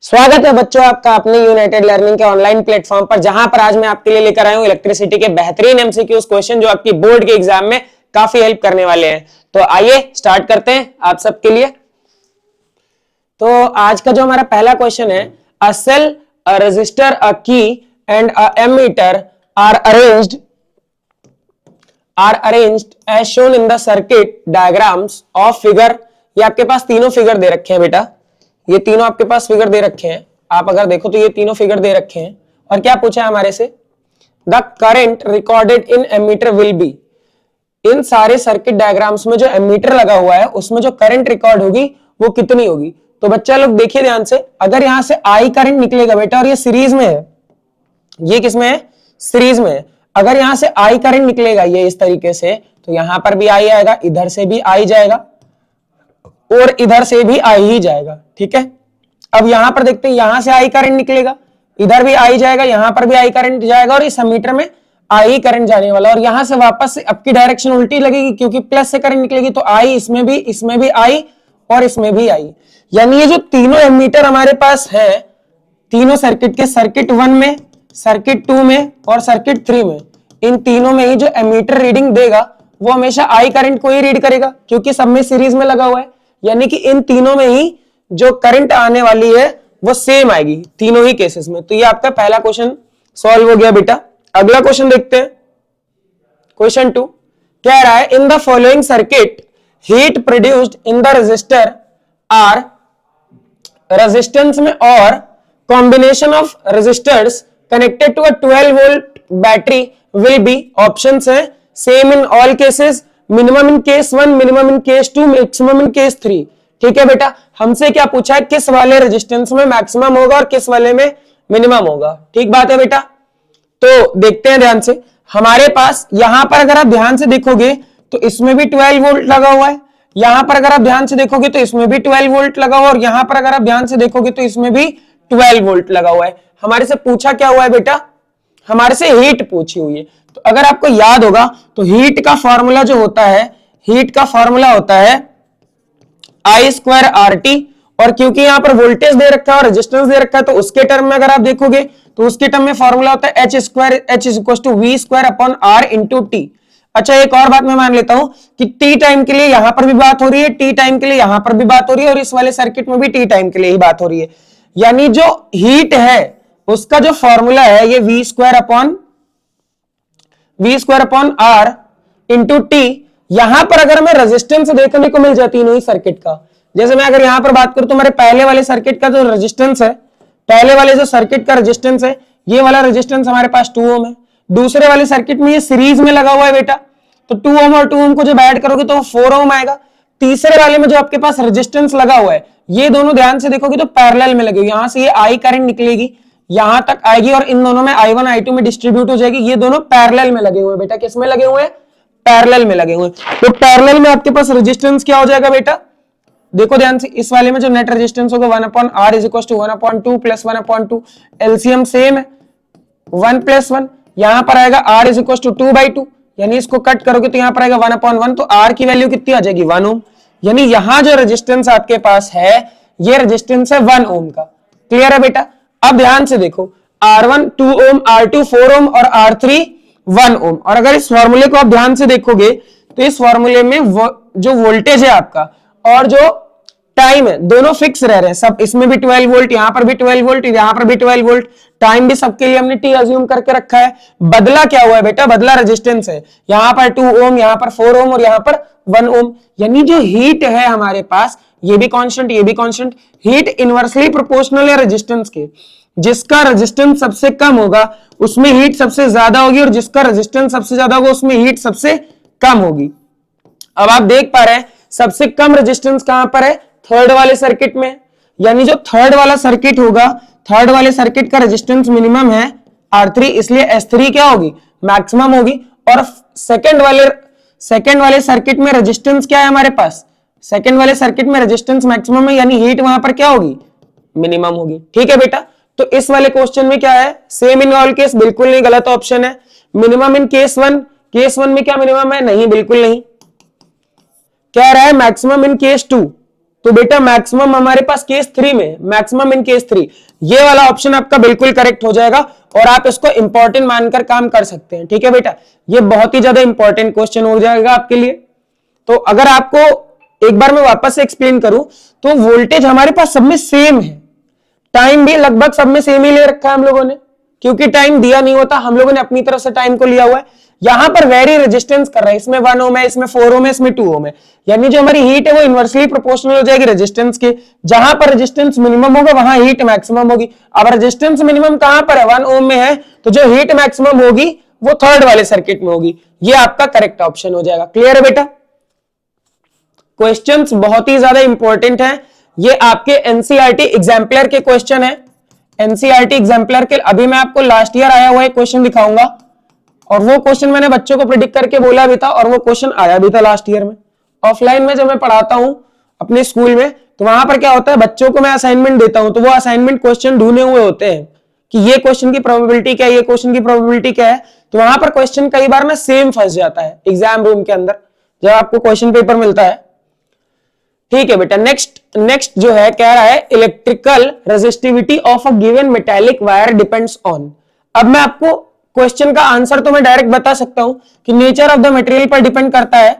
स्वागत है बच्चों आपका अपने यूनाइटेड लर्निंग के ऑनलाइन प्लेटफॉर्म पर, जहां पर आज मैं आपके लिए लेकर आया हूं इलेक्ट्रिसिटी के बेहतरीन एमसीक्यूज क्वेश्चन जो आपकी बोर्ड के एग्जाम में काफी हेल्प करने वाले हैं। तो आइए स्टार्ट करते हैं आप सबके लिए। तो आज का जो हमारा पहला क्वेश्चन है, अ cell, a register, a key and a ammeter are arranged as shown in the circuit diagrams of figure. ये आपके पास तीनों फिगर दे रखे हैं बेटा, ये तीनों आपके पास फिगर दे रखे हैं। आप अगर देखो तो ये तीनों फिगर दे रखे हैं और क्या पूछा है हमारे से, the current recorded in ammeter will be. इन सारे सर्किट डायग्राम्स में जो एमीटर लगा हुआ है उसमें जो करंट रिकॉर्ड होगी वो कितनी होगी। तो बच्चा लोग देखिए ध्यान से, अगर यहां से आई करंट निकलेगा बेटा और ये सीरीज में है, ये किसमें है, सीरीज में है। अगर यहां से आई करंट निकलेगा ये इस तरीके से, तो यहां पर भी आई आएगा, इधर से भी आई जाएगा और इधर से भी आई ही जाएगा। ठीक है, अब यहां पर देखते हैं, यहां से आई करंट निकलेगा, इधर भी आई जाएगा, यहां पर भी आई करंट जाएगा और इस एमीटर में आई करंट जाने वाला, और यहां से वापस से अब की डायरेक्शन उल्टी लगेगी क्योंकि प्लस से करंट निकलेगी, तो आई इसमें भी आई और इसमें भी आई। यानी ये जो तीनों एमीटर हमारे पास है, तीनों सर्किट के, सर्किट 1 में, सर्किट 2 में और सर्किट 3 में, इन तीनों में ही जो एमीटर रीडिंग देगा वो हमेशा आई करंट को ही रीड करेगा क्योंकि सब में सीरीज में लगा हुआ है। यानी कि इन तीनों में ही जो करंट आने वाली है वो सेम आएगी तीनों ही केसेस में। तो ये आपका पहला क्वेश्चन सॉल्व हो गया बेटा। अगला क्वेश्चन देखते हैं, क्वेश्चन 2 कह रहा है, in the following circuit heat produced in the resistor R, resistance में और combination of resistors connected to a 12 volt battery will be, options है same in all cases, minimum in case 1, minimum in case 2, maximum in case 3। ठीक है बेटा, हमसे क्या पूछा है, किस वाले रेजिस्टेंस में मैक्सिमम होगा और किस वाले में मिनिमम होगा। ठीक बात है बेटा, तो देखते हैं ध्यान से। हमारे पास यहां पर अगर आप ध्यान से देखोगे तो इसमें भी 12 वोल्ट लगा हुआ है, यहां पर अगर आप ध्यान से देखोगे तो इसमें भी 12 वोल्ट लगा हुआ है और यहां पर अगर आप ध्यान से देखोगे तो इसमें भी 12 वोल्ट लगा हुआ है। हमारे से पूछा क्या हुआ है बेटा, हमारे से हीट पूछी हुई है। तो अगर आपको याद होगा तो हीट का फॉर्मूला जो होता है, हीट का फॉर्मूला होता है आई स्क्वायर आर टी, और क्योंकि यहां पर वोल्टेज दे रखा है और रेजिस्टेंस दे रखा है तो उसके टर्म में अगर आप देखोगे तो उसके टर्म में फॉर्मूला होता है H square, H is equal to V square upon R into T. अच्छा, एक और बात मैं मान लेता हूं कि टी टाइम के लिए यहां पर भी बात हो रही है, टी टाइम के लिए यहां पर भी बात हो रही है और इस वाले सर्किट में भी टी टाइम के लिए ही बात हो रही है। यानी जो हीट है उसका जो फॉर्मूला है ये V square upon R into T. यहां पर अगर हमें रेजिस्टेंस देखने को मिल जाती है सर्किट का, जैसे मैं अगर यहां पर बात करूं तो हमारे पहले वाले सर्किट का जो रेजिस्टेंस है, पहले वाले जो सर्किट का रेजिस्टेंस है, ये वाला रेजिस्टेंस हमारे पास 2 ओम है। दूसरे वाले सर्किट में ये सीरीज में लगा हुआ है बेटा, तो 2 ओम और 2 ओम को जब ऐड करोगे तो 4 ओम आएगा। तीसरे वाले में जो आपके पास रेजिस्टेंस लगा हुआ है, ये दोनों ध्यान से देखोगे तो पैरेलल में लगे हुए, यहां से ये आई करंट निकलेगी, यहां तक आएगी और इन दोनों में I1 I2 में डिस्ट्रीब्यूट हो जाएगी। ये दोनों पैरेलल में लगे हुए बेटा, किस में लगे हुए हैं, पैरेलल में लगे हुए। तो पैरेलल में आपके पास रेजिस्टेंस क्या हो जाएगा बेटा, देखो ध्यान से, इस वाले में जो नेट रेजिस्टेंस होगा 1/r is equal to 1/2 plus 1/2, LCM same है 1 प्लस 1, यहां पर आएगा r इज इक्वल टू 2/2, यानी इसको कट करोगे तो यहां पर आएगा 1/1, तो r की वैल्यू कितनी आ जाएगी 1 ओम। यानी यहां जो रेजिस्टेंस आपके पास है ये रेजिस्टेंस है 1 ओम का। क्लियर है बेटा, अब ध्यान से देखो, R1 2 ओम, R2 4 ओम और R3 1 ओम। और अगर इस फॉर्मूले को आप ध्यान से देखोगे तो इस फॉर्मूले में जो वोल्टेज है आपका और जो टाइम है दोनों फिक्स रह रहे हैं सब, इसमें भी 12 वोल्ट, यहां पर भी 12 वोल्ट, यहां पर भी 12 वोल्ट, टाइम भी सबके लिए हमने टी अज्यूम करके रखा है। बदला क्या हुआ है बेटा, बदला रेजिस्टेंस है, यहां पर 2 ओम, यहां पर 4 ओम और यहां पर 1 ओम। यानी जो हीट है हमारे पास ये भी कांस्टेंट, ये भी कांस्टेंट। हीट इनवर्सली प्रोपोर्शनल है रेजिस्टेंस के, जिसका रेजिस्टेंस सबसे कम होगा उसमें हीट सबसे ज्यादा होगी और जिसका रेजिस्टेंस सबसे ज्यादा होगा उसमें हीट सबसे कम होगी। अब आप देख पा रहे हैं सबसे कम रेजिस्टेंस कहां पर है, थर्ड वाले सर्किट में। यानी जो थर्ड वाला सर्किट होगा, थर्ड वाले सर्किट का रेजिस्टेंस मिनिमम है R3, इसलिए S3 क्या होगी, मैक्सिमम होगी। और सेकंड वाले सर्किट में रेजिस्टेंस क्या है हमारे पास, सेकंड वाले सर्किट में रेजिस्टेंस मैक्सिमम है, यानी हीट वहां पर क्या होगी, मिनिमम होगी। ठीक है बेटा, तो इस वाले क्वेश्चन में क्या है, सेम इन ऑल केस, बिल्कुल नहीं, गलत ऑप्शन है। मिनिमम इन केस 1, केस 1 में क्या मिनिमम है, नहीं, बिल्कुल नहीं। कह रहा है मैक्सिमम इन केस 2, तो बेटा मैक्सिमम हमारे पास केस 3 में, मैक्सिमम इन केस 3, ये वाला ऑप्शन आपका बिल्कुल करेक्ट हो जाएगा और आप इसको इंपॉर्टेंट मानकर काम कर सकते हैं। ठीक है बेटा, ये बहुत ही ज्यादा इंपॉर्टेंट क्वेश्चन हो जाएगा आपके लिए। तो अगर आपको एक बार मैं वापस से एक्सप्लेन करूं तो वोल्टेज हमारे पास सब में सेम है, टाइम भी लगभग सब में सेम ही ले रखा है हम लोगों ने, क्योंकि टाइम दिया नहीं होता, हम लोगों ने अपनी तरफ से टाइम को लिया हुआ है। यहां पर वेरी रेजिस्टेंस कर रहा है, इसमें 1 ओम है, इसमें 4 ओम है, इसमें 2 ओम है, यानी जो हमारी हीट है वो इनवर्सली प्रोपोर्शनल हो जाएगी रेजिस्टेंस के। जहां पर रेजिस्टेंस मिनिमम होगा वहां हीट मैक्सिमम होगी। अब रेजिस्टेंस मिनिमम कहां पर है, 1 ओम में है, तो जो हीट मैक्सिमम होगी वो थर्ड वाले सर्किट में होगी। ये आपका करेक्ट ऑप्शन हो जाएगा। क्लियर है बेटा? क्वेश्चंस बहुत ही ज्यादा इंपॉर्टेंट हैं, ये आपके एनसीईआरटी एग्जाम्पलर के क्वेश्चन है। एनसीईआरटी एग्जाम्पलर के अभी मैं आपको लास्ट ईयर आया हुआ एक क्वेश्चन दिखाऊंगा, और वो क्वेश्चन मैंने बच्चों को प्रिडिक्ट करके बोला भी था, और वो क्वेश्चन आया भी था लास्ट ईयर में। ऑफलाइन में जब मैं पढ़ाता हूं अपने स्कूल में, तो वहां पर क्या होता है, बच्चों को मैं असाइनमेंट देता हूं, तो वो असाइनमेंट क्वेश्चन ढूंढे हुए होते हैं कि ये क्वेश्चन की प्रोबेबिलिटी क्या है, ये क्वेश्चन की प्रोबेबिलिटी क्या है। तो वहां पर क्वेश्चन कई बार ना सेम फंस जाता है एग्जाम रूम के अंदर जब आपको क्वेश्चन पेपर मिलता है। ठीक है बेटा, नेक्स्ट जो है कह रहा है electrical resistivity of a given metallic wire depends on. अब मैं आपको क्वेश्चन का आंसर तो मैं डायरेक्ट बता सकता हूं कि नेचर ऑफ द मटेरियल पर डिपेंड करता है,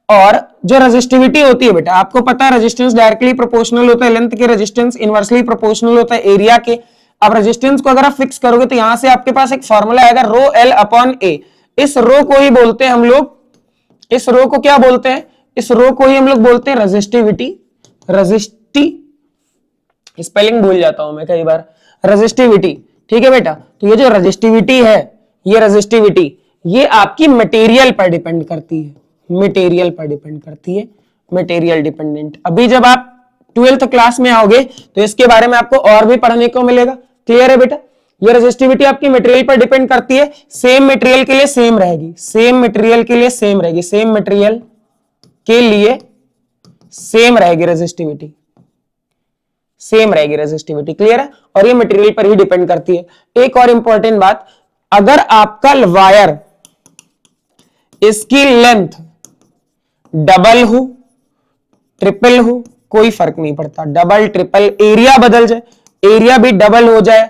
और जो रेजिस्टिविटी होती है बेटा आपको पता है रेजिस्टेंस डायरेक्टली प्रोपोर्शनल होता है लेंथ के, रेजिस्टेंस इनवर्सली प्रोपोर्शनल होता है एरिया के। अब रेजिस्टेंस को अगर आप फिक्स करोगे तो यहां से आपके पास एक फॉर्मूला आएगा रो एल अपॉन ए। इस रो को ही बोलते हैं हम लोग, इस रो को क्या बोलते हैं, इस रो को ही हम लोग बोलते हैं रेजिस्टिविटी। स्पेलिंग भूल जाता हूं मैं कई बार, रेजिस्टिविटी। ठीक है बेटा, तो ये जो रेजिस्टिविटी है, ये रेजिस्टिविटी ये आपकी मटेरियल पर डिपेंड करती है, मटेरियल पर डिपेंड करती है, मटेरियल डिपेंडेंट। अभी जब आप 12th क्लास में आओगे तो इसके बारे में आपको और भी पढ़ने को मिलेगा। क्लियर है बेटा? ये रेजिस्टिविटी आपकी मटेरियल पर डिपेंड करती है, सेम मटेरियल के लिए सेम रहेगी, सेम मटेरियल के लिए सेम रहेगी, सेम मटेरियल के लिए सेम रहेगी रेजिस्टिविटी, सेम रहेगी रेजिस्टिविटी। क्लियर है? और ये मटेरियल पर ही डिपेंड करती है। एक और इंपॉर्टेंट बात, अगर आपका वायर इसकी लेंथ डबल हो ट्रिपल हो कोई फर्क नहीं पड़ता, डबल ट्रिपल, एरिया बदल जाए, एरिया भी डबल हो जाए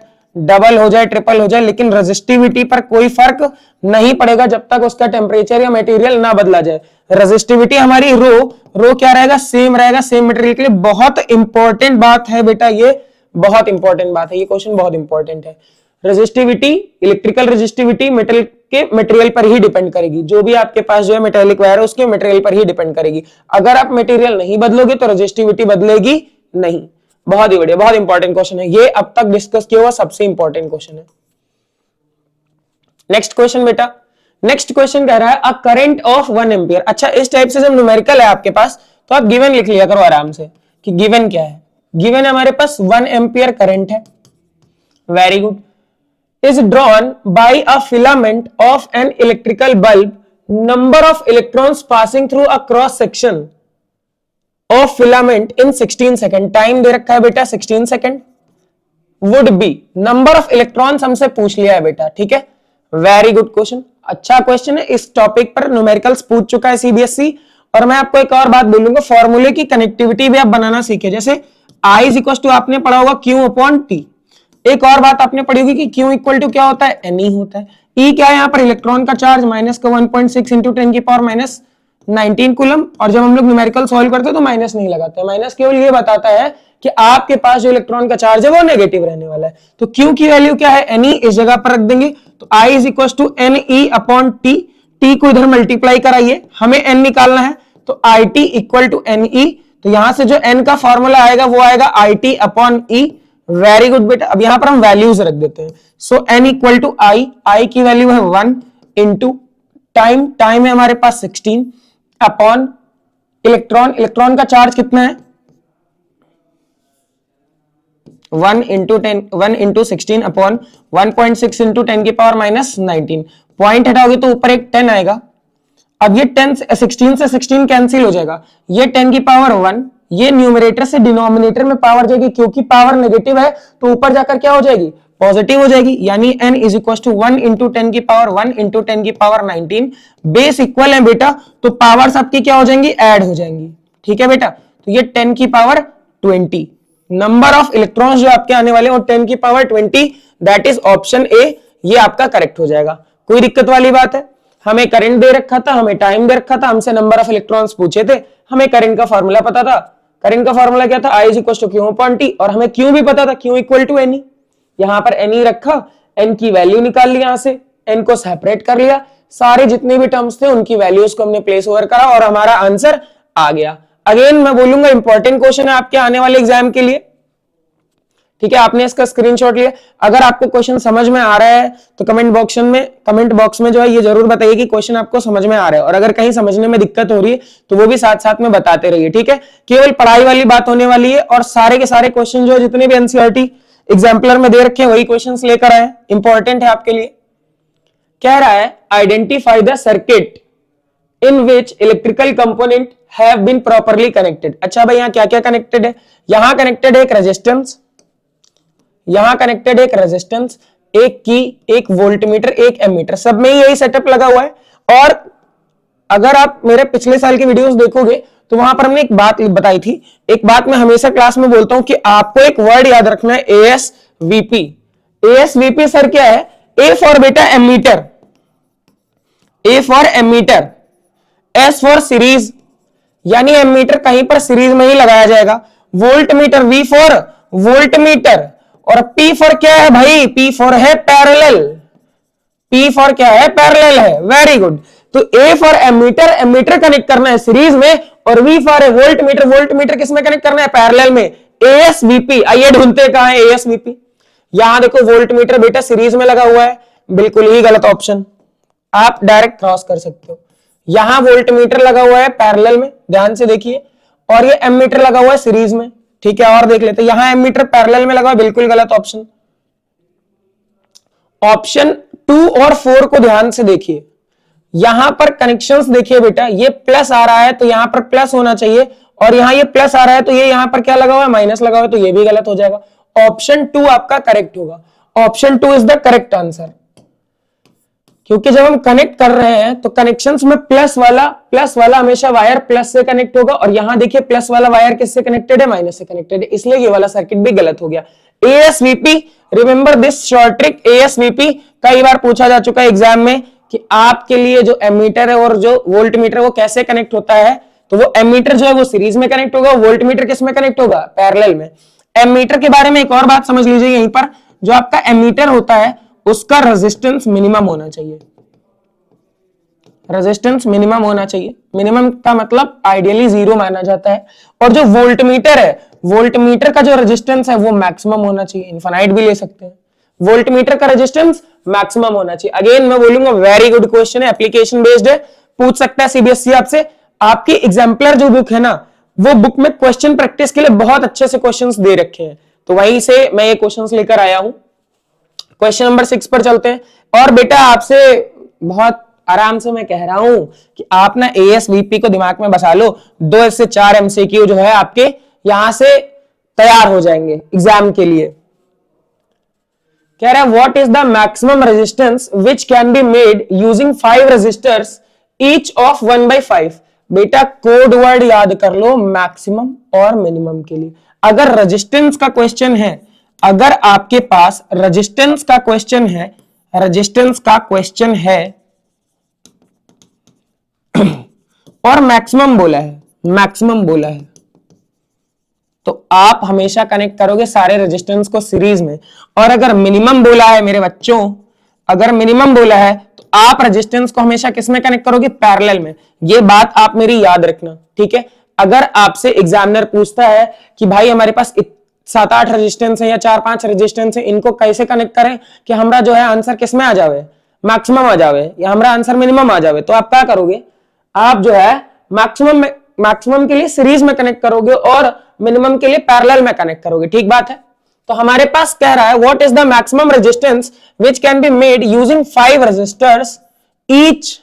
ट्रिपल हो जाए, लेकिन रेजिस्टिविटी पर कोई फर्क नहीं पड़ेगा जब तक उसका टेम्परेचर या मटेरियल ना बदला जाए। रेजिस्टिविटी हमारी रो क्या रहेगा, सेम रहेगा, सेम मटेरियल के लिए। बहुत इंपॉर्टेंट बात है बेटा, ये बहुत इंपॉर्टेंट बात है, ये क्वेश्चन बहुत इंपॉर्टेंट है। रेजिस्टिविटी, इलेक्ट्रिकल रेजिस्टिविटी मेटल के मटेरियल पर ही डिपेंड करेगी, जो भी आपके पास जो है मेटेलिक वायर है उसके मटेरियल पर ही डिपेंड करेगी। अगर आप मटेरियल नहीं बदलोगे तो रेजिस्टिविटी बदलेगी नहीं। बहुत ही बढ़िया, बहुत इंपॉर्टेंट क्वेश्चन है ये, अब तक डिस्कस किया हुआ सबसे इंपॉर्टेंट क्वेश्चन है। नेक्स्ट क्वेश्चन बेटा, नेक्स्ट क्वेश्चन कह रहा है अ करंट ऑफ 1 एम्पियर। अच्छा, इस टाइप से जब न्यूमेरिकल है आपके पास तो आप गिवन लिख लिया करो आराम से कि गिवन क्या है। गिवन हमारे पास 1 एम्पियर करंट है, very good, is drawn by a filament of an electrical bulb, number of electrons passing through a cross section of filament in 16 second. Time दे रखा है बेटा 16 second. would be number of electrons हमसे पूछ लिया है बेटा, ठीक है, वेरी गुड क्वेश्चन, अच्छा क्वेश्चन है। इस टॉपिक पर न्यूमेरिकल्स पूछ चुका है सीबीएसई। और मैं आपको एक और बात बोलूंगा, फॉर्मूले की कनेक्टिविटी भी आप बनाना सीखे, जैसे I इज इक्वल टू आपने पढ़ा होगा Q अपॉन T। एक और बात आपने पढ़ी होगी कि Q इक्वल टू क्या होता है, Ne होता है। E क्या है यहाँ पर, इलेक्ट्रॉन का चार्ज माइनस का 1.6 इंटू 10 की पावर माइनस 19 कूलम। और जब हम लोग न्यूमेरिकल सॉल्व करते हैं तो माइनस नहीं लगाते, माइनस केवल ये बताता है कि आपके पास जो इलेक्ट्रॉन का चार्ज है वो नेगेटिव रहने वाला है। तो Q की वैल्यू क्या है, Ne इस जगह पर रख देंगे, तो I is equal to Ne upon T। T को इधर मल्टीप्लाई कराइए, हमें N निकालना है, तो IT इक्वल टू Ne। तो यहां से जो N का फॉर्मूला आएगा वो आएगा IT upon E। Very good बेटा, अब यहां पर हम वैल्यूज रख देते हैं। सो N इक्वल टू I की वैल्यू है 1 इंटू टाइम है हमारे पास 16 अपॉन इलेक्ट्रॉन का चार्ज कितना है 1 इंटू 16 अपॉन 1.6 इंटू 10 की पावर माइनस 19। पॉइंट हटाओगे तो ऊपर एक 10 आएगा। अब ये 16 से 16 कैंसिल हो जाएगा, ये 10 की पावर 1, ये न्यूमरेटर से डिनोमिनेटर में पावर जाएगी, क्योंकि पावर नेगेटिव है तो ऊपर जाकर क्या हो जाएगी, पॉजिटिव हो जाएगी। यानी n is equal to 1 into 10 की पावर 1 इंटू 10 की पावर 19। बेस इक्वल है बेटा, तो पावर सबकी क्या हो जाएंगी, ऐड हो जाएंगी। ठीक है बेटा, तो ये 10 की पावर 20 नंबर ऑफ इलेक्ट्रॉन्स जो आपके आने वाले हैं वो 10 की power 20, that is option A, ये आपका करेक्ट हो जाएगा। कोई दिक्कत वाली बात है? हमें करंट दे रखा था, हमें टाइम दे रखा था, हमसे नंबर ऑफ इलेक्ट्रॉन्स पूछे थे, हमें करंट का फॉर्मूला पता था। करंट का फॉर्मूला क्या था? I is equal to Q upon T, और हमें क्यू भी पता था, Q equal to N E. यहां पर एन ई रखा, एन की वैल्यू निकाल लिया, यहां से एन को सेपरेट कर लिया, सारे जितने भी टर्म्स थे उनकी वैल्यूज को हमने प्लेस ओवर करा और हमारा आंसर आ गया। अगेन मैं बोलूंगा इंपॉर्टेंट क्वेश्चन है आपके आने वाले एग्जाम के लिए, ठीक है? आपने इसका स्क्रीनशॉट लिया। अगर आपको क्वेश्चन समझ में आ रहा है तो कमेंट बॉक्स में जो है ये जरूर बताइए कि क्वेश्चन आपको समझ में आ रहा है, और अगर कहीं समझने में दिक्कत हो रही है तो वो भी साथ साथ में बताते रहिए, ठीक है? केवल पढ़ाई वाली बात होने वाली है, और सारे के सारे क्वेश्चन जो जितने भी एनसीईआरटी एग्जाम्पलर में दे रखे हैं वही क्वेश्चंस लेकर आए, इंपॉर्टेंट है आपके लिए। कह रहा है identify the circuit in which electrical component have been properly connected. अच्छा भाई यहां क्या क्या कनेक्टेड है? यहां कनेक्टेड है एक रेजिस्टेंस, यहां कनेक्टेड एक रेजिस्टेंस, एक की, एक वोल्टमीटर, एक एमीटर, सब में यही सेटअप लगा हुआ है। और अगर आप मेरे पिछले साल की वीडियोस देखोगे तो वहां पर हमने एक बात बताई थी, एक बात मैं हमेशा क्लास में बोलता हूं कि आपको एक वर्ड याद रखना है, एएसवीपी। एएसवीपी सर क्या है? ए फॉर बेटा ammeter, A for ammeter, S for series, यानी एमीटर कहीं पर सीरीज में ही लगाया जाएगा। Volt meter, V for volt meter, और पी फॉर क्या है भाई? पी फॉर है पैरेलल, पी फॉर क्या है? पैरेलल है, वेरी गुड। तो A for ammeter, ammeter connect करना है सीरीज में, और वी फॉर है वोल्ट मीटर, वोल्ट मीटर किस में कनेक्ट करना है? पैरेलल में। एएसवीपी, आइए ढूंढते कहां है एएसवीपी। यहां देखो वोल्ट मीटर बेटा सीरीज में लगा हुआ है, बिल्कुल ही गलत ऑप्शन, आप डायरेक्ट क्रॉस कर सकते हो। यहां वोल्ट मीटर लगा हुआ है पैरेलल में, ध्यान से देखिए, और ये एमीटर लगा हुआ है सीरीज में, ठीक है? और देख लेते हैं, यहां एमीटर पैरेलल में लगा हुआ है, बिल्कुल गलत ऑप्शन। ऑप्शन 2 और 4 को ध्यान से देखिए, यहां पर कनेक्शंस देखिए बेटा, ये प्लस आ रहा है तो यहां पर प्लस होना चाहिए, और यहां ये प्लस आ रहा है तो ये यहां पर क्या लगा हुआ है? माइनस लगा हुआ है, तो ये भी गलत हो जाएगा। ऑप्शन 2 आपका करेक्ट होगा, option 2 is the correct answer, क्योंकि जब हम कनेक्ट कर रहे हैं तो कनेक्शंस में प्लस वाला हमेशा वायर प्लस से कनेक्ट होगा, और यहां देखिए प्लस वाला वायर किससे कनेक्टेड है? माइनस से कनेक्टेड है, इसलिए ये वाला सर्किट भी गलत हो गया। एएसवीपी, रिमेंबर दिस शॉर्ट ट्रिक। एएसवीपी कई बार पूछा जा चुका है एग्जाम में कि आपके लिए जो एमीटर है और जो वोल्ट मीटर वो कैसे कनेक्ट होता है, तो वो एमीटर जो है वो सीरीज में कनेक्ट होगा, वोल्ट मीटर किस में कनेक्ट होगा? पैरेलल में। एमीटर के बारे में एक और बात समझ लीजिए, यहीं पर जो आपका एमीटर होता है उसका रेजिस्टेंस मिनिमम होना चाहिए, रेजिस्टेंस मिनिमम होना चाहिए। मिनिमम का मतलब आइडियली 0 माना जाता है, और जो वोल्ट मीटर है, वोल्ट मीटर का जो रेजिस्टेंस है वो मैक्सिमम होना चाहिए, इनफाइनाइट भी ले सकते हैं। वोल्ट मीटर का रेजिस्टेंस मैक्सिमम होना चाहिए। अगेन मैं बोलूंगा वेरी गुड क्वेश्चन है, एप्लीकेशन बेस्ड है, पूछ सकता है सीबीएसई आपसे। आपकी एग्जाम्पलर जो बुक है ना, वो बुक में क्वेश्चन प्रैक्टिस के लिए बहुत अच्छे से क्वेश्चंस दे रखे हैं, तो वहीं से मैं ये क्वेश्चंस लेकर आया हूं। क्वेश्चन नंबर 6 पर चलते हैं। और बेटा आपसे बहुत आराम से मैं कह रहा हूं कि आप ना एएसवीपी को दिमाग में बसा लो, 2 से 4 एमसीक्यू जो है आपके यहां से तैयार हो जाएंगे एग्जाम के लिए। कह रहा है what is the maximum resistance which can be made using 5 resistors each of 1/5। बेटा कोड वर्ड याद कर लो, मैक्सिमम और मिनिमम के लिए। अगर रेजिस्टेंस का क्वेश्चन है, अगर आपके पास रेजिस्टेंस का क्वेश्चन है, रेजिस्टेंस का क्वेश्चन है और मैक्सिमम बोला है, मैक्सिमम बोला है, तो आप हमेशा कनेक्ट करोगे सारे रेजिस्टेंस को सीरीज में। और अगर मिनिमम बोला है मेरे बच्चों, अगर मिनिमम बोला है तो आप रेजिस्टेंस को हमेशा किस में कनेक्ट करोगे? पैरेलल में। ये बात आप मेरी याद रखना, ठीक है? अगर आपसे एग्जामिनर पूछता है कि भाई हमारे पास 7-8 रेजिस्टेंस है या 4-5 रेजिस्टेंस है, इनको कैसे कनेक्ट करें कि हमारा जो है आंसर किस में आ जावे? मैक्सिमम आ जावे, या हमारा आंसर मिनिमम आ जावे, तो आप क्या करोगे? आप जो है मैक्सिमम के लिए सीरीज में कनेक्ट करोगे और मिनिमम के लिए पैरेलल में कनेक्ट करोगे, ठीक बात है? तो हमारे पास कह रहा है what is the maximum resistance which can be made using 5 resistors each.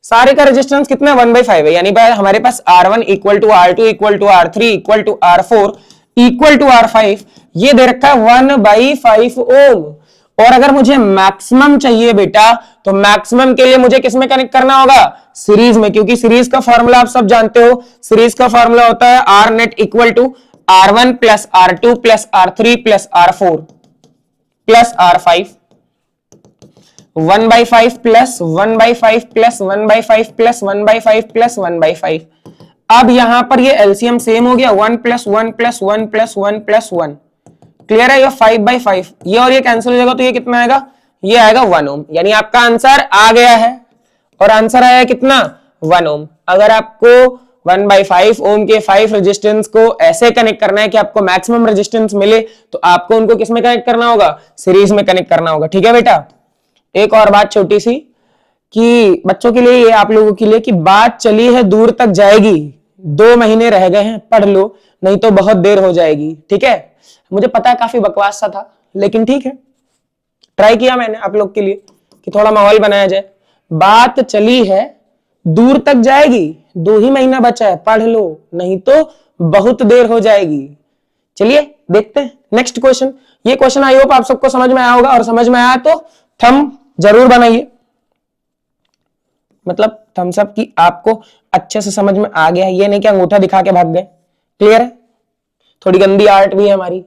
सारे का रेजिस्टेंस कितना? 1/5 है, यानी हमारे पास R1 equal to R2 equal to R3 equal to R4 equal to R5, ये दे रखा है 1/5 ओम। और अगर मुझे मैक्सिमम चाहिए बेटा, तो मैक्सिमम के लिए मुझे किसमें कनेक्ट करना होगा? सीरीज में, क्योंकि सीरीज का फॉर्मूला आप सब जानते हो। सीरीज का फॉर्मूला होता है R net equal to R1 plus R2 plus R3 plus R4 plus R5, 1/5 plus 1/5 plus 1/5 plus 1/5 plus 1/5। अब यहां पर ये एलसीएम सेम हो गया, 1 plus 1 plus 1 plus 1 plus 1। Clear है? ये 5/5, ये और ये कैंसिल हो जाएगा, तो ये कितना आएगा? ये आएगा 1 ओम। यानी आपका आंसर आ गया है, और आंसर आया कितना? 1 ओम। अगर आपको 1/5 ओम के 5 रेजिस्टेंस को ऐसे कनेक्ट करना है कि आपको मैक्सिमम रेजिस्टेंस मिले, तो आपको उनको किसमें कनेक्ट करना होगा? सीरीज में कनेक्ट करना होगा। ठीक है बेटा? एक और बात छोटी सी, कि बच्चों के लिए, ये आप लोगों के लिए, कि बात चली है दूर तक जाएगी, 2 महीने रह गए हैं, पढ़ लो, नहीं तो बहुत देर हो जाएगी। ठीक है? मुझे पता है काफी बकवास सा था, लेकिन ठीक है, ट्राई किया मैंने आप लोग के लिए कि थोड़ा माहौल बनाया जाए। बात चली है दूर तक जाएगी, 2 ही महीना बचा है, पढ़ लो, नहीं तो बहुत देर हो जाएगी। चलिए देखते हैं नेक्स्ट क्वेश्चन। ये क्वेश्चन आई होप आप सबको समझ में आया होगा, और समझ में आया तो थंब जरूर बनाइए, मतलब थम्स अप की आपको अच्छे से समझ में आ गया, ये नहीं कि अंगूठा दिखा के भाग गए। क्लियर है? थोड़ी गंदी आर्ट भी है हमारी।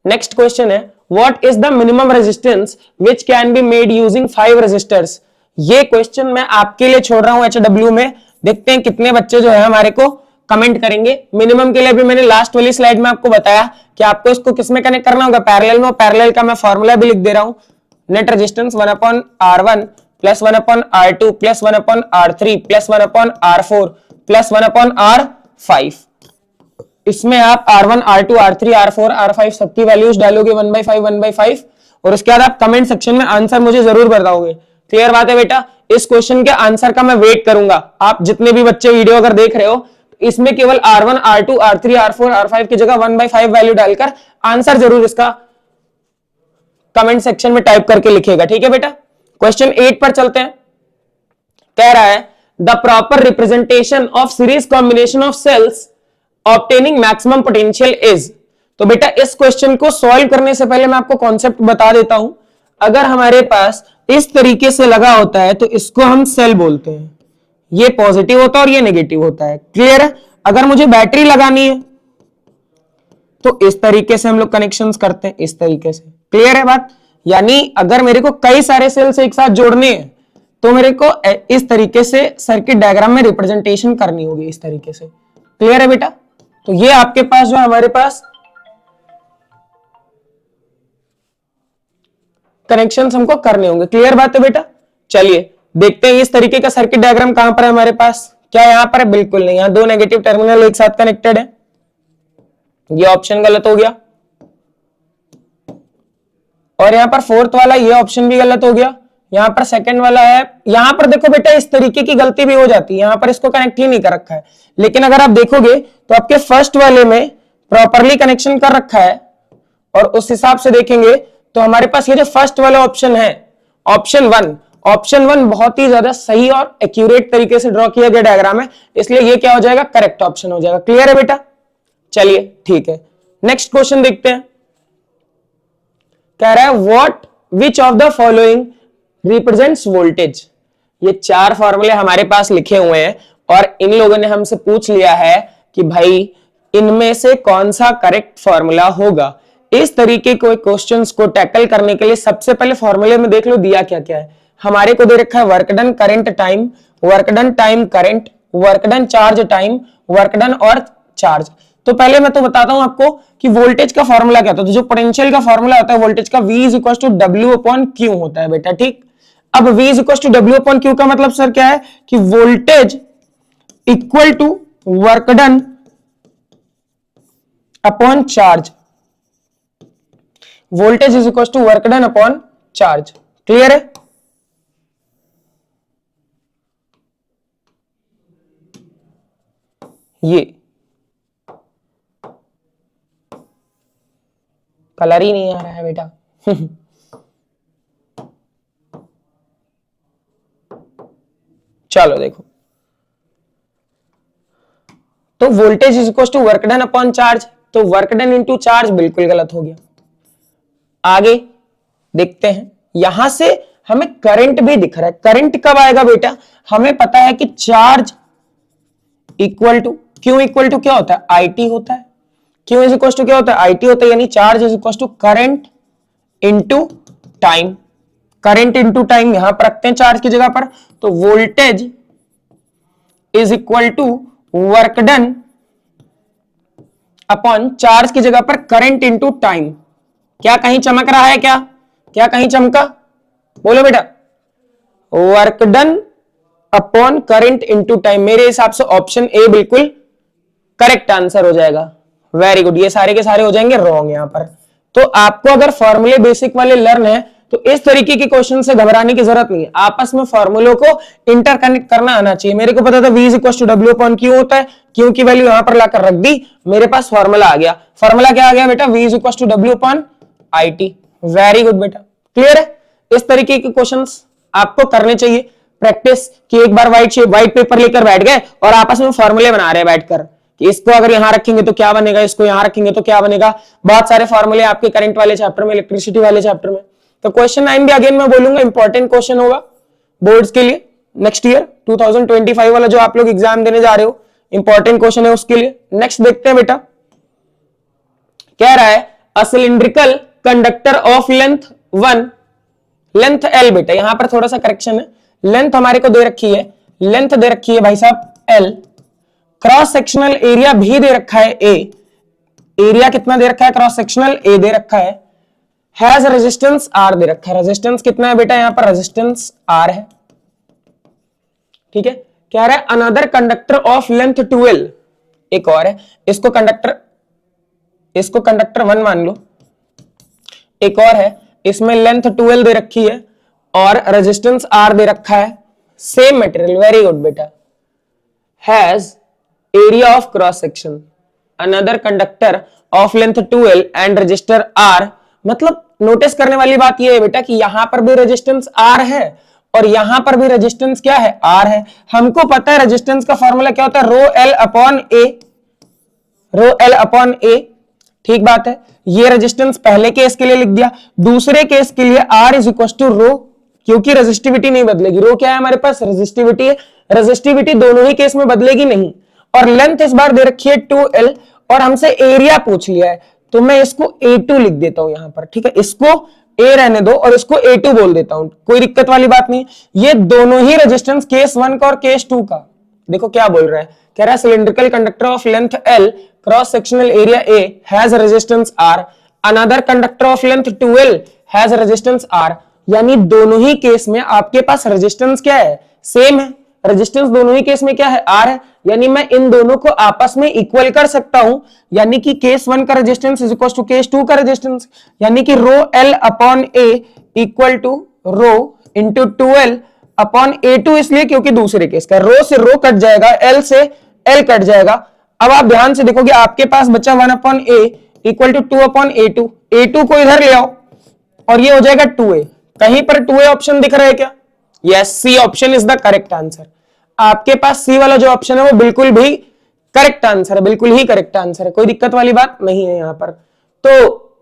नेक्स्ट क्वेश्चन है, what is the minimum resistance which can be made using 5 resistors. ये क्वेश्चन मैं आपके लिए छोड़ रहा हूं HW में, देखते हैं कितने बच्चे जो है हमारे को कमेंट करेंगे। मिनिमम के लिए भी मैंने लास्ट वाली स्लाइड में आपको बताया कि आपको इसको किसमें कनेक्ट करना होगा? पैरेलल में। पैरेलल का मैं फॉर्मूला भी लिख दे रहा हूं, net resistance 1/R1 plus 1/R2 plus 1/R3 plus 1/R4 plus 1/R5। इसमें आप R1 R2 R3 R4 R5 सबकी वैल्यूज डालोगे 1/5 1/5, और उसके बाद आप कमेंट सेक्शन में आंसर मुझे जरूर बताओगे। क्लियर बात है बेटा? इस क्वेश्चन के आंसर का मैं वेट करूंगा। आप जितने भी बच्चे वीडियो अगर देख रहे हो, इसमें केवल R1 R2 R3 R4 R5 की जगह 1/5 वैल्यू डालकर आंसर जरूर इसका कमेंट सेक्शन में टाइप करके लिखिएगा। ठीक है बेटा? क्वेश्चन 8 पर चलते हैं। कह रहा है the proper representation of series combination of cells obtaining maximum potential is. तो बेटा इस क्वेश्चन को सॉल्व करने से पहले मैं आपको कॉन्सेप्ट बता देता हूं। अगर हमारे पास इस तरीके से लगा होता है तो इसको हम सेल बोलते हैं, ये पॉजिटिव होता है और ये नेगेटिव होता है। क्लियर है? अगर मुझे बैटरी लगानी है तो इस तरीके से हम लोग कनेक्शंस करते हैं, इस तरीके से। क्लियर है बात? यानी अगर मेरे को कई सारे सेल्स एक साथ जोड़ने हैं तो मेरे को इस तरीके से सर्किट डायग्राम में रिप्रेजेंटेशन करनी होगी, इस तरीके से। क्लियर है बेटा? तो ये आपके पास जो हमारे पास कनेक्शंस हमको करने होंगे। क्लियर बात है बेटा? चलिए देखते हैं इस तरीके का सर्किट डायग्राम कहां पर है हमारे पास। क्या यहां पर है? बिल्कुल नहीं, यहां 2 नेगेटिव टर्मिनल एक साथ कनेक्टेड है, ये ऑप्शन गलत हो गया। और यहां पर 4th वाला ये ऑप्शन भी गलत हो गया। यहां पर 2nd वाला है, यहां पर देखो बेटा इस तरीके की गलती भी हो जाती है, यहां पर इसको कनेक्ट ही नहीं कर रखा है। लेकिन अगर आप देखोगे तो आपके फर्स्ट वाले में प्रॉपरली कनेक्शन कर रखा है, और उस हिसाब से देखेंगे तो हमारे पास ये जो फर्स्ट वाला ऑप्शन है, ऑप्शन 1 बहुत ही ज्यादा सही और एक्यूरेट तरीके से ड्रॉ किया गया डायग्राम है, इसलिए ये क्या हो जाएगा? करेक्ट ऑप्शन हो जाएगा। क्लियर है बेटा? चलिए ठीक है, नेक्स्ट क्वेश्चन देखते हैं। कह रहा है what which of the following represents voltage. ये 4 फॉर्मूले हमारे पास लिखे हुए हैं, और इन लोगों ने हमसे पूछ लिया है कि भाई इनमें से कौन सा करेक्ट फॉर्मूला होगा। इस तरीके के क्वेश्चंस को टैकल करने के लिए सबसे पहले फॉर्मूले में देख लो दिया क्या क्या है। हमारे को दे रखा है work done current time, work done time current, work done charge time, work done और चार्ज। तो पहले मैं तो बताता हूं आपको कि वोल्टेज का फॉर्मूला क्या होता है। तो जो पोटेंशियल का फॉर्मूला होता है वोल्टेज का, V = W/Q होता है बेटा। ठीक, अब V = W/Q का मतलब सर क्या है कि voltage equal to work done upon charge. Voltage is equal to work done upon charge. Clear है? ये कलर ही नहीं आ रहा है बेटा। चलो देखो, तो voltage is equal to work done upon charge, तो वर्क डन इंटू चार्ज बिल्कुल गलत हो गया। आगे देखते हैं, यहां से हमें करंट भी दिख रहा है। करंट कब आएगा बेटा, हमें पता है कि charge equal to Q equal to क्या होता है, आईटी होता है। क्यू इज इक्वल टू क्या होता है, आईटी होता है, यानी charge is equal to current into time. Current into time यहां पर रखते हैं चार्ज की जगह पर, तो voltage is equal to work done upon charge की जगह पर करंट इंटू टाइम। क्या कहीं चमक रहा है, क्या क्या कहीं चमका, बोलो बेटा। Work done upon current into time, मेरे हिसाब से ऑप्शन ए बिल्कुल करेक्ट आंसर हो जाएगा। वेरी गुड, ये सारे के सारे हो जाएंगे रॉन्ग यहां पर। तो आपको अगर फॉर्मूले बेसिक वाले लर्न है तो इस तरीके के क्वेश्चन से घबराने की जरूरत नहीं है, आपस में फॉर्मूलों को इंटरकनेक्ट करना आना चाहिए। मेरे को पता था v is equal to W upon Q होता है, क्यू की वैल्यू यहां पर लाकर रख दी, मेरे पास फॉर्मूला आ गया। फॉर्मूला क्या आ गया बेटा, v is equal to W upon I T. Very good बेटा, क्लियर है। इस तरीके के क्वेश्चंस आपको करने चाहिए प्रैक्टिस, कि एक बार व्हाइट पेपर लेकर बैठ गए और आपस में फॉर्मूले बना रहे हैं बैठकर, कि इसको अगर यहां रखेंगे तो क्या बनेगा, इसको यहां रखेंगे तो क्या बनेगा। बहुत सारे फॉर्मूले आपके करंट वाले चैप्टर में, इलेक्ट्रिसिटी वाले चैप्टर में। तो क्वेश्चन 9 भी अगेन मैं बोलूंगा इंपॉर्टेंट क्वेश्चन होगा बोर्ड्स के लिए नेक्स्ट ईयर 2025 वाला जो आप लोग एग्जाम देने जा रहे हो, इंपॉर्टेंट क्वेश्चन है उसके लिए। नेक्स्ट देखते हैं बेटा, कह रहा है a cylindrical conductor of length 1, length L। बेटा यहां पर थोड़ा सा करेक्शन है, लेंथ हमारे को दे रखी है, लेंथ दे रखी है भाई साहब L, क्रॉस सेक्शनल एरिया भी दे रखा है A। एरिया कितना दे रखा है, क्रॉस सेक्शनल A दे रखा है, हैज रेजिस्टेंस R दे रखा है। रेजिस्टेंस कितना है बेटा, यहां पर रेजिस्टेंस R है, ठीक है। कह रहा है अनदर कंडक्टर ऑफ लेंथ 12, एक और है, इसको कंडक्टर 1 मान लो, एक और है, इसमें लेंथ 12 दे रखी है और रेजिस्टेंस R दे रखा है, सेम मटेरियल। वेरी गुड बेटा, has area of cross section another conductor of length 12 and register R। मतलब नोटिस करने वाली बात यह है बेटा कि यहां पर भी रेजिस्टेंस R है और यहां पर भी रेजिस्टेंस क्या है, R है। हमको पता है रेजिस्टेंस का फॉर्मूला क्या होता है, रो एल अपॉन ए, रो एल अपॉन ए, ठीक बात है। ये रेजिस्टेंस पहले केस के लिए लिख दिया, दूसरे केस के लिए R इज इक्वल टू रो, क्योंकि रेजिस्टिविटी नहीं बदलेगी। रो क्या है हमारे पास, रेजिस्टिविटी है, रेजिस्टिविटी दोनों ही केस में बदलेगी नहीं। और लेंथ इस बार दे रखी है 2L और हमसे एरिया पूछ लिया है, तो मैं इसको A2 लिख देता हूं यहां पर, ठीक है। इसको A रहने दो और इसको A2 बोल देता हूं, कोई दिक्कत वाली बात नहीं। ये दोनों ही रेजिस्टेंस केस 1 का और केस 2 का, देखो क्या बोल रहा है, कह रहा है cylindrical conductor of length L, cross sectional area A, has resistance R, another conductor of length 12 has resistance R। यानी दोनों ही केस में आपके पास रेजिस्टेंस क्या है, सेम है। रेजिस्टेंस दोनों ही केस में क्या है, R है। यानी मैं इन दोनों को आपस में इक्वल कर सकता हूं, यानी कि केस 1 का resistance is equal to case 2 का रेजिस्टेंस, यानी कि rho L upon A equal to rho into 2L upon A2, इसलिए क्योंकि दूसरे केस का रो से रो कट जाएगा, L से L कट जाएगा। अब आप ध्यान से देखोगे आपके पास बचा 1 upon A equal to 2 upon A2, A2 को इधर ले आओ और ये हो जाएगा 2A। कहीं पर 2A ऑप्शन दिख रहा है क्या, yes, C option is the correct answer. आपके पास सी वाला जो ऑप्शन है वो बिल्कुल भी करेक्ट आंसर है, बिल्कुल ही करेक्ट आंसर है, कोई दिक्कत वाली बात नहीं है यहां पर। तो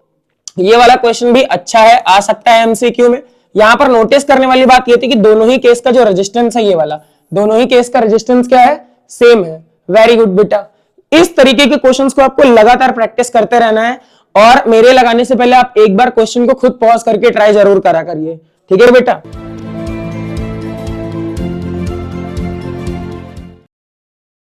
ये वाला क्वेश्चन भी अच्छा है, आ सकता है एमसीक्यू में। यहां पर नोटिस करने वाली बात ये थी कि दोनों ही केस का जो रेजिस्टेंस है, ये वाला दोनों ही केस का रेजिस्टेंस क्या है, सेम है। वेरी गुड बेटा, इस तरीके के क्वेश्चंस को आपको लगातार प्रैक्टिस करते रहना है और मेरे लगाने से पहले आप एक बार क्वेश्चन को खुद पॉज करके ट्राई जरूर करा करिए, ठीक है बेटा।